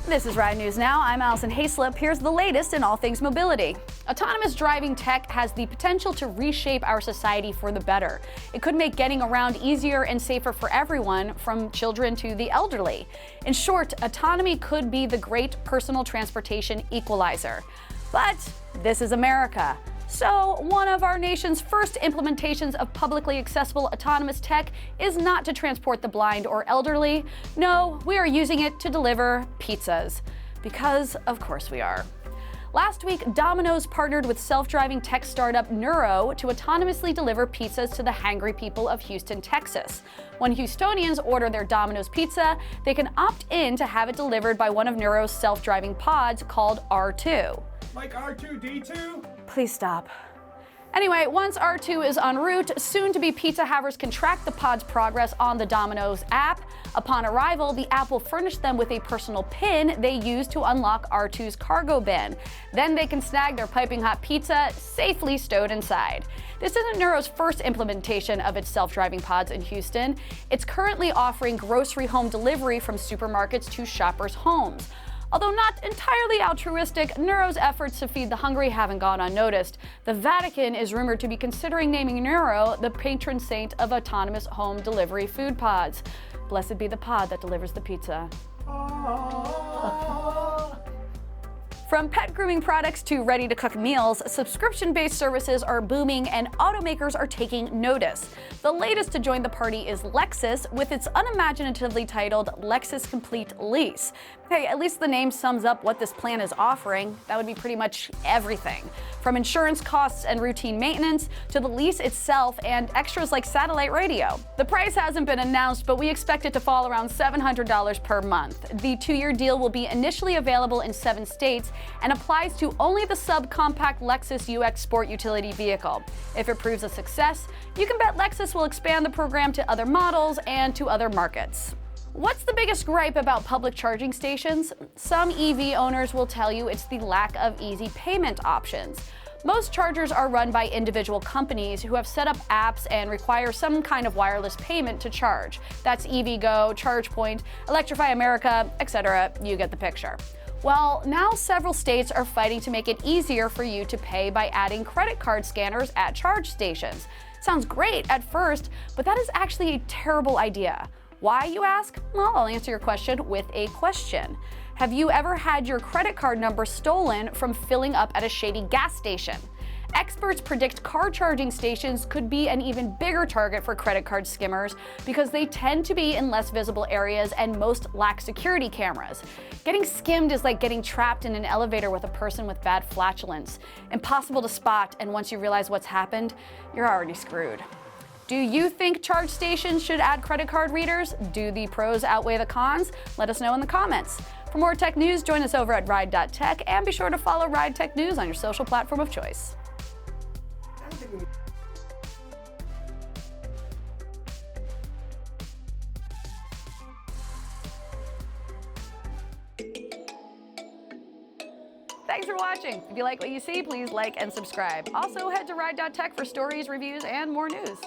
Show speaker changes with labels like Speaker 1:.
Speaker 1: This is Ride News Now. I'm Alison Haislip. Here's the latest in all things mobility. Autonomous driving tech has the potential to reshape our society for the better. It could make getting around easier and safer for everyone, from children to the elderly. In short, autonomy could be the great personal transportation equalizer. But this is America. So, one of our nation's first implementations of publicly accessible autonomous tech is not to transport the blind or elderly. No, we are using it to deliver pizzas. Because, of course, we are. Last week, Dominos partnered with self-driving tech startup Nuro to autonomously deliver pizzas to the hangry people of Houston, Texas. When Houstonians order their Domino's pizza, they can opt in to have it delivered by one of Nuro's self-driving pods called R2.
Speaker 2: Like R2-D2?
Speaker 1: Please stop. Anyway, once R2 is en route, soon-to-be pizza havers can track the pod's progress on the Domino's app. Upon arrival, the app will furnish them with a personal PIN they use to unlock R2's cargo bin. Then they can snag their piping hot pizza safely stowed inside. This isn't Nuro's first implementation of its self-driving pods in Houston. It's currently offering grocery home delivery from supermarkets to shoppers' homes. Although not entirely altruistic, Nuro's efforts to feed the hungry haven't gone unnoticed. The Vatican is rumored to be considering naming Nuro the patron saint of autonomous home delivery food pods. Blessed be the pod that delivers the pizza. From pet grooming products to ready-to-cook meals, subscription-based services are booming and automakers are taking notice. The latest to join the party is Lexus, with its unimaginatively titled Lexus Complete Lease. Hey, at least the name sums up what this plan is offering. That would be pretty much everything. From insurance costs and routine maintenance to the lease itself and extras like satellite radio. The price hasn't been announced, but we expect it to fall around $700 per month. The 2-year deal will be initially available in 7 states and applies to only the subcompact Lexus UX Sport utility vehicle. If it proves a success, you can bet Lexus will expand the program to other models and to other markets. What's the biggest gripe about public charging stations? Some EV owners will tell you it's the lack of easy payment options. Most chargers are run by individual companies who have set up apps and require some kind of wireless payment to charge. That's EVgo, ChargePoint, Electrify America, etc. You get the picture. Well, now several states are fighting to make it easier for you to pay by adding credit card scanners at charge stations. Sounds great at first, but that is actually a terrible idea. Why, you ask? Well, I'll answer your question with a question. Have you ever had your credit card number stolen from filling up at a shady gas station? Experts predict car charging stations could be an even bigger target for credit card skimmers because they tend to be in less visible areas and most lack security cameras. Getting skimmed is like getting trapped in an elevator with a person with bad flatulence. Impossible to spot, and once you realize what's happened, you're already screwed. Do you think charge stations should add credit card readers? Do the pros outweigh the cons? Let us know in the comments. For more tech news, join us over at Ride.Tech and be sure to follow RideTechNews on your social platform of choice. Thanks for watching. If you like what you see, please like and subscribe. Also, head to Ride.Tech for stories, reviews, and more news.